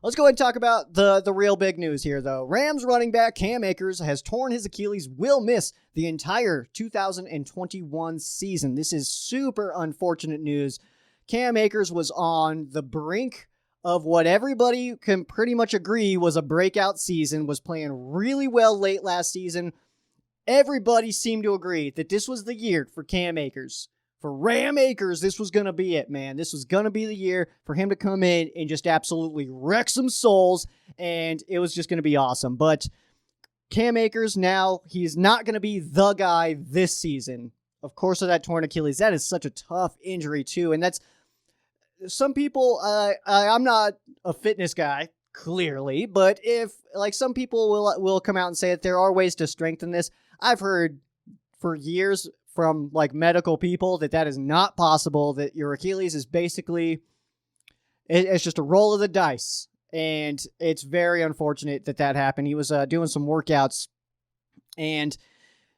Let's go ahead and talk about the real big news here, though. Rams running back Cam Akers has torn his Achilles, will miss the entire 2021 season. This is super unfortunate news. Cam Akers was on the brink of what everybody can pretty much agree was a breakout season, was playing really well late last season. Everybody seemed to agree that this was the year for Cam Akers. For Ram Akers, this was going to be it, man. This was going to be the year for him to come in and just absolutely wreck some souls, and it was just going to be awesome. But Cam Akers now, he's not going to be the guy this season. Of course, with that torn Achilles, that is such a tough injury, too. And that's, some people, I'm not a fitness guy, clearly, but if, like, some people will come out and say that there are ways to strengthen this. I've heard for years from like medical people that is not possible, that your Achilles is basically, it's just a roll of the dice. And it's very unfortunate that happened. He was doing some workouts, and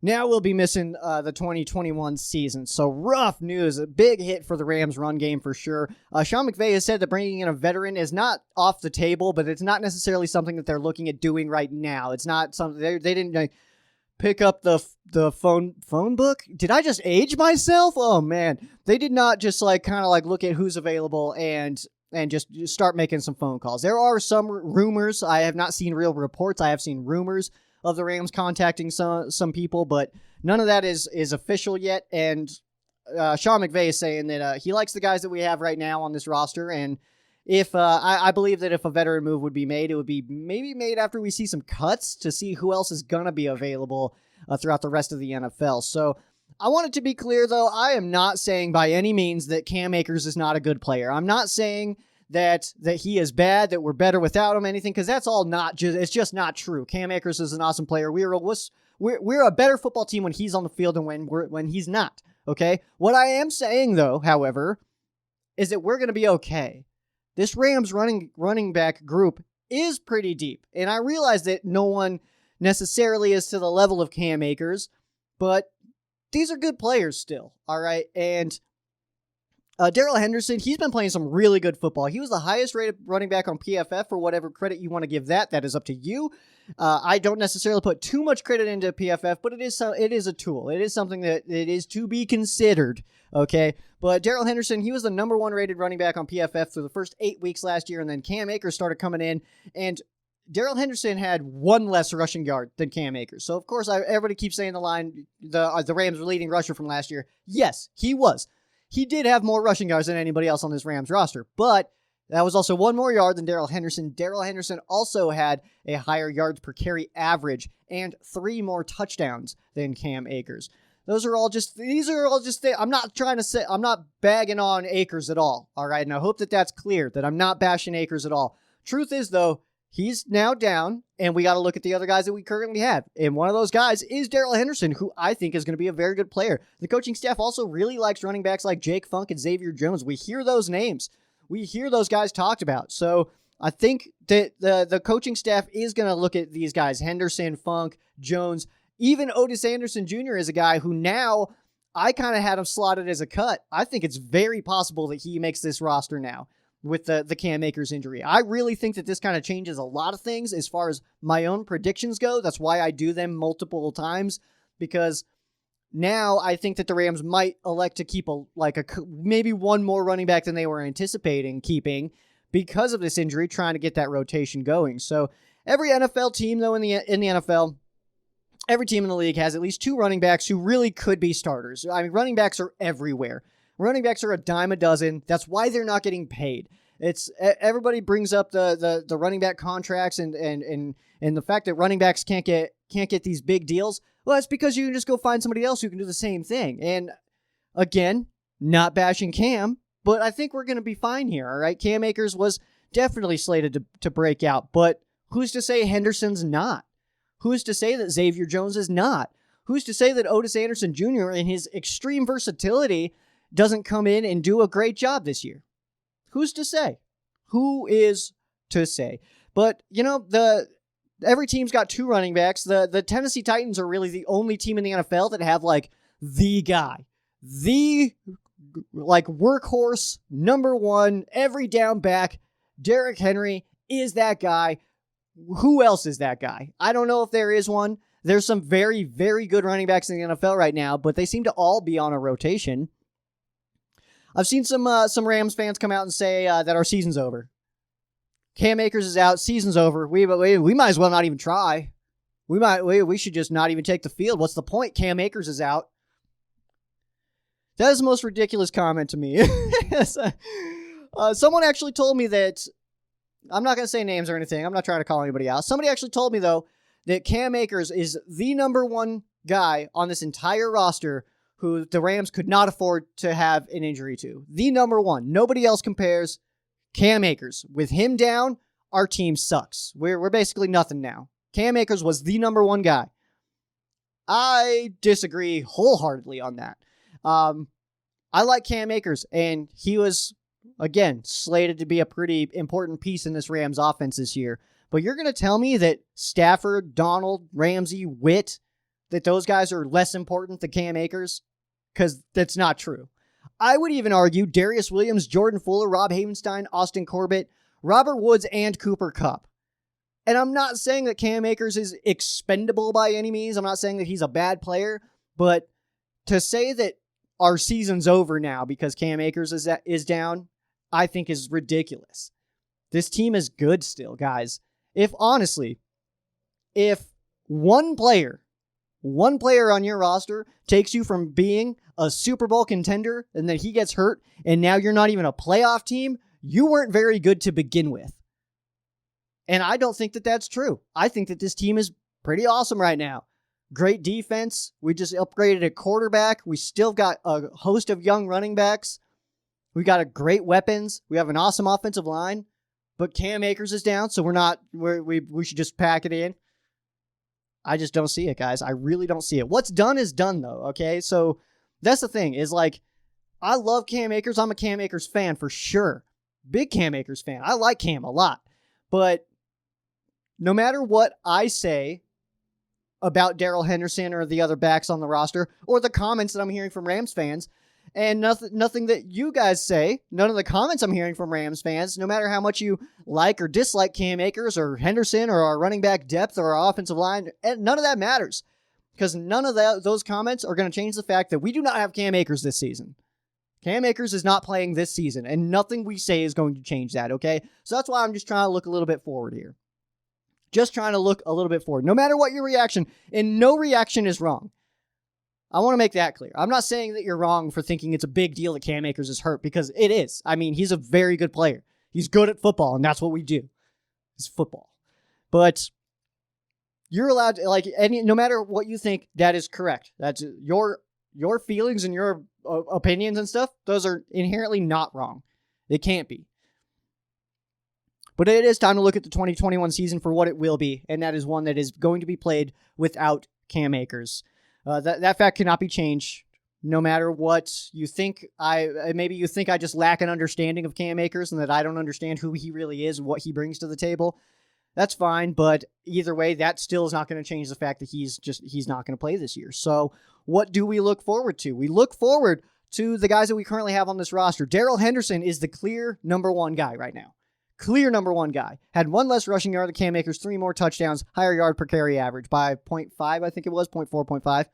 now we'll be missing the 2021 season. So rough news, a big hit for the Rams run game for sure. Sean McVay has said that bringing in a veteran is not off the table, but it's not necessarily something that they're looking at doing right now. It's not something, they didn't pick up the phone book. Did I just age myself? Oh man, they did not just like kind of like look at who's available and just start making some phone calls. There are some rumors. I have not seen real reports. I have seen rumors of the Rams contacting some people, but none of that is official yet. And Sean McVay is saying that he likes the guys that we have right now on this roster, and if I believe that if a veteran move would be made, it would be maybe made after we see some cuts to see who else is going to be available throughout the rest of the NFL. So I want it to be clear, though, I am not saying by any means that Cam Akers is not a good player. I'm not saying that he is bad, that we're better without him, anything, because that's all it's just not true. Cam Akers is an awesome player. We're a better football team when he's on the field than when he's not, okay? What I am saying, though, however, is that we're going to be okay. This Rams running back group is pretty deep, and I realize that no one necessarily is to the level of Cam Akers, but these are good players still, all right? And Darrell Henderson, he's been playing some really good football. He was the highest rated running back on PFF, for whatever credit you want to give that. That is up to you. I don't necessarily put too much credit into PFF, but it is a tool. It is something that it is to be considered, okay? But Darrell Henderson, he was the number 1 rated running back on PFF through the first 8 weeks last year, and then Cam Akers started coming in, and Darrell Henderson had 1 less rushing yard than Cam Akers. So, of course, everybody keeps saying the Rams were leading rusher from last year. Yes, he was. He did have more rushing yards than anybody else on this Rams roster, but that was also 1 more yard than Darrell Henderson. Darrell Henderson also had a higher yards per carry average and 3 more touchdowns than Cam Akers. These are all just I'm not trying to say, I'm not bagging on Akers at all right? And I hope that that's clear, that I'm not bashing Akers at all. Truth is, though, he's now down, and we got to look at the other guys that we currently have. And one of those guys is Darrell Henderson, who I think is going to be a very good player. The coaching staff also really likes running backs like Jake Funk and Xavier Jones. We hear those names. We hear those guys talked about. So I think that the coaching staff is going to look at these guys, Henderson, Funk, Jones. Even Otis Anderson Jr. is a guy who now I kind of had him slotted as a cut. I think it's very possible that he makes this roster now with the Cam Akers injury. I really think that this kind of changes a lot of things as far as my own predictions go. That's why I do them multiple times, because now I think that the Rams might elect to keep maybe 1 more running back than they were anticipating keeping because of this injury, trying to get that rotation going. So every NFL team, though, in the NFL, every team in the league has at least 2 running backs who really could be starters. I mean, running backs are everywhere. Running backs are a dime a dozen. That's why they're not getting paid. It's everybody brings up the running back contracts and the fact that running backs can't get these big deals. Well, that's because you can just go find somebody else who can do the same thing. And again, not bashing Cam, but I think we're going to be fine here. All right, Cam Akers was definitely slated to break out, but who's to say Henderson's not? Who's to say that Xavier Jones is not? Who's to say that Otis Anderson Jr. in his extreme versatility doesn't come in and do a great job this year? Who's to say? Who is to say? But, every team's got 2 running backs. The Tennessee Titans are really the only team in the NFL that have, the guy. The, workhorse, number 1, every down back, Derrick Henry is that guy. Who else is that guy? I don't know if there is one. There's some very, very good running backs in the NFL right now, but they seem to all be on a rotation. I've seen some Rams fans come out and say that our season's over. Cam Akers is out. Season's over. We might as well not even try. We should just not even take the field. What's the point? Cam Akers is out. That is the most ridiculous comment to me. Someone actually told me that, I'm not going to say names or anything. I'm not trying to call anybody out. Somebody actually told me, though, that Cam Akers is the number one guy on this entire roster who the Rams could not afford to have an injury to. The number one. Nobody else compares. Cam Akers. With him down, our team sucks. We're basically nothing now. Cam Akers was the number one guy. I disagree wholeheartedly on that. I like Cam Akers, and he was, again, slated to be a pretty important piece in this Rams offense this year. But you're going to tell me that Stafford, Donald, Ramsey, Witt, that those guys are less important than Cam Akers? Because that's not true. I would even argue Darius Williams, Jordan Fuller, Rob Havenstein, Austin Corbett, Robert Woods, and Cooper Kupp. And I'm not saying that Cam Akers is expendable by any means. I'm not saying that he's a bad player. But to say that our season's over now because Cam Akers is down, I think is ridiculous. This team is good still, guys. If one player on your roster takes you from being a Super Bowl contender and then he gets hurt and now you're not even a playoff team, you weren't very good to begin with. And I don't think that that's true. I think that this team is pretty awesome right now. Great defense. We just upgraded a quarterback. We still got a host of young running backs. We got a great weapons. We have an awesome offensive line. But Cam Akers is down, so we should just pack it in. I just don't see it, guys. I really don't see it. What's done is done, though, okay? So that's the thing, is like, I love Cam Akers. I'm a Cam Akers fan for sure. Big Cam Akers fan. I like Cam a lot. But no matter what I say about Darrell Henderson or the other backs on the roster, or the comments that I'm hearing from Rams fans, and nothing that you guys say, none of the comments I'm hearing from Rams fans, no matter how much you like or dislike Cam Akers or Henderson or our running back depth or our offensive line, none of that matters. Because none of those comments are going to change the fact that we do not have Cam Akers this season. Cam Akers is not playing this season, and nothing we say is going to change that, okay? So that's why I'm just trying to look a little bit forward here. Just trying to look a little bit forward. No matter what your reaction, and no reaction is wrong. I want to make that clear. I'm not saying that you're wrong for thinking it's a big deal that Cam Akers is hurt, because it is. I mean, he's a very good player. He's good at football, and that's what we do. It's football. But you're allowed to, no matter what you think, that is correct. That's your feelings and your opinions and stuff. Those are inherently not wrong. They can't be. But it is time to look at the 2021 season for what it will be, and that is one that is going to be played without Cam Akers. That fact cannot be changed, no matter what you think. Maybe you think I just lack an understanding of Cam Akers and that I don't understand who he really is and what he brings to the table. That's fine, but either way, that still is not going to change the fact that he's not going to play this year. So what do we look forward to? We look forward to the guys that we currently have on this roster. Darrell Henderson is the clear number one guy right now. Clear number one guy. Had one less rushing yard than Cam Akers, 3 more touchdowns, higher yard per carry average by 0.5, I think it was, 0.4, 0.5.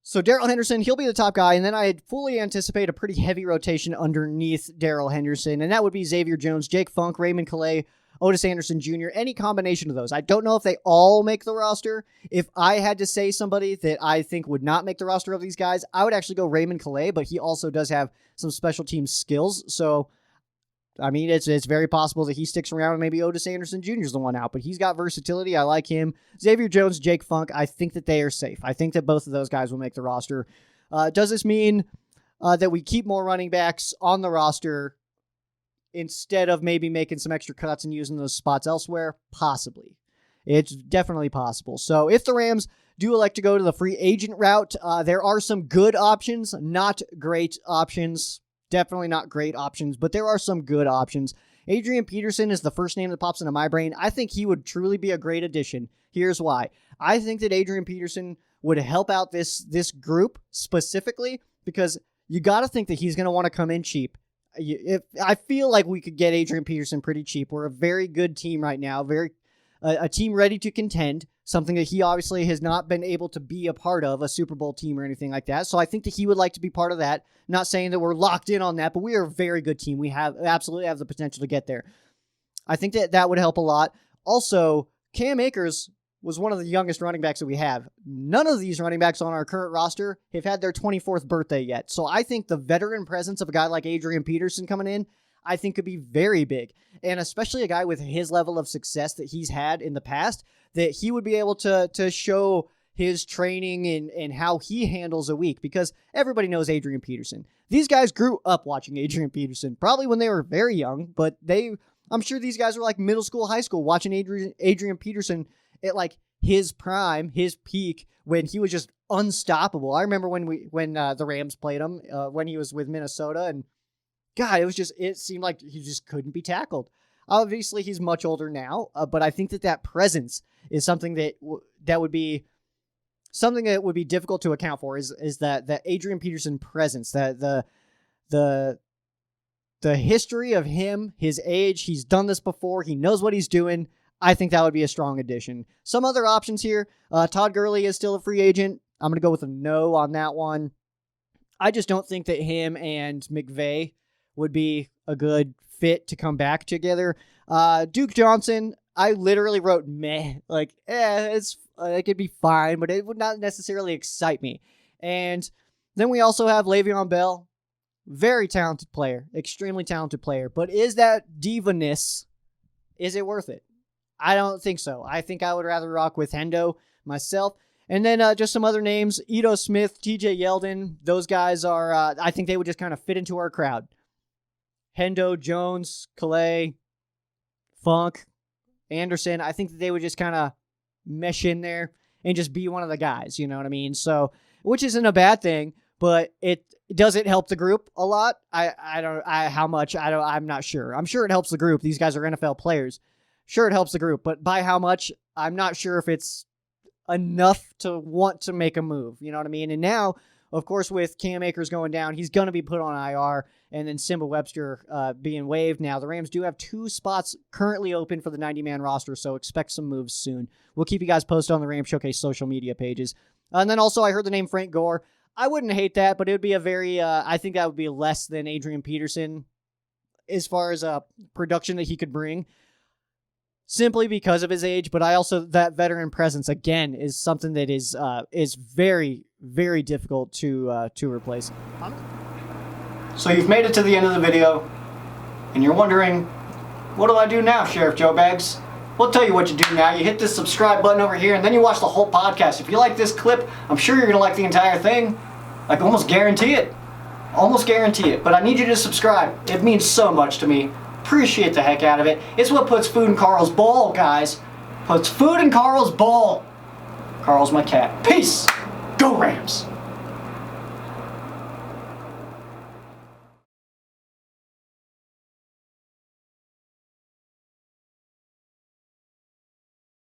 So Darrell Henderson, he'll be the top guy, and then I fully anticipate a pretty heavy rotation underneath Darrell Henderson, and that would be Xavier Jones, Jake Funk, Raymond Calais, Otis Anderson Jr., any combination of those. I don't know if they all make the roster. If I had to say somebody that I think would not make the roster of these guys, I would actually go Raymond Calais, but he also does have some special team skills, so I mean, it's very possible that he sticks around and maybe Otis Anderson Jr. is the one out, but he's got versatility. I like him. Xavier Jones, Jake Funk, I think that they are safe. I think that both of those guys will make the roster. Does this mean that we keep more running backs on the roster instead of maybe making some extra cuts and using those spots elsewhere? Possibly. It's definitely possible. So if the Rams do elect to go to the free agent route, there are some good options, not great options. Definitely not great options, but there are some good options. Adrian Peterson is the first name that pops into my brain. I think he would truly be a great addition. Here's why. I think that Adrian Peterson would help out this group specifically because you got to think that he's going to want to come in cheap. I feel like we could get Adrian Peterson pretty cheap. We're a very good team right now, a team ready to contend, something that he obviously has not been able to be a part of, a Super Bowl team or anything like that. So I think that he would like to be part of that. Not saying that we're locked in on that, but we are a very good team. We absolutely have the potential to get there. I think that would help a lot. Also, Cam Akers was one of the youngest running backs that we have. None of these running backs on our current roster have had their 24th birthday yet. So I think the veteran presence of a guy like Adrian Peterson coming in, I think could be very big. And especially a guy with his level of success that he's had in the past, that he would be able to show his training and how he handles a week, because everybody knows Adrian Peterson. These guys grew up watching Adrian Peterson, probably when they were very young, but I'm sure these guys were like middle school, high school, watching Adrian Peterson at like his prime, his peak, when he was just unstoppable. I remember when the Rams played him when he was with Minnesota, and God, it seemed like he just couldn't be tackled. Obviously, he's much older now, but I think that presence is something that would be something that would be difficult to account for. Is that Adrian Peterson presence, that the history of him, his age, he's done this before, he knows what he's doing. I think that would be a strong addition. Some other options here. Todd Gurley is still a free agent. I'm going to go with a no on that one. I just don't think that him and McVay would be a good fit to come back together. Duke Johnson, I literally wrote meh. Like, it could be fine, but it would not necessarily excite me. And then we also have Le'Veon Bell. Very talented player. Extremely talented player. But is that diva-ness, is it worth it? I don't think so. I think I would rather rock with Hendo myself. And then just some other names. Ito Smith, TJ Yeldon. Those guys are, I think they would just kind of fit into our crowd. Hendo, Jones, Calais, Funk, Anderson. I think that they would just kind of mesh in there and just be one of the guys. You know what I mean? So, which isn't a bad thing, but does it help the group a lot? How much? I'm not sure. I'm sure it helps the group. These guys are NFL players. Sure, it helps the group, but by how much, I'm not sure if it's enough to want to make a move. You know what I mean? And now, of course, with Cam Akers going down, he's going to be put on IR, and then Simba Webster being waived. Now, the Rams do have 2 spots currently open for the 90-man roster, so expect some moves soon. We'll keep you guys posted on the Rams Showcase social media pages. And then also, I heard the name Frank Gore. I wouldn't hate that, but it would be a very, I think that would be less than Adrian Peterson as far as production that he could bring, simply because of his age. But I also, that veteran presence, again, is something that is very, very difficult to replace. So you've made it to the end of the video, and you're wondering, what do I do now, Sheriff Joe Bags? We'll tell you what you do now. You hit this subscribe button over here, and then you watch the whole podcast. If you like this clip, I'm sure you're going to like the entire thing. I can almost guarantee it. Almost guarantee it. But I need you to subscribe. It means so much to me. Appreciate the heck out of it. It's what puts food in Carl's bowl, guys. Puts food in Carl's bowl. Carl's my cat. Peace. Go Rams.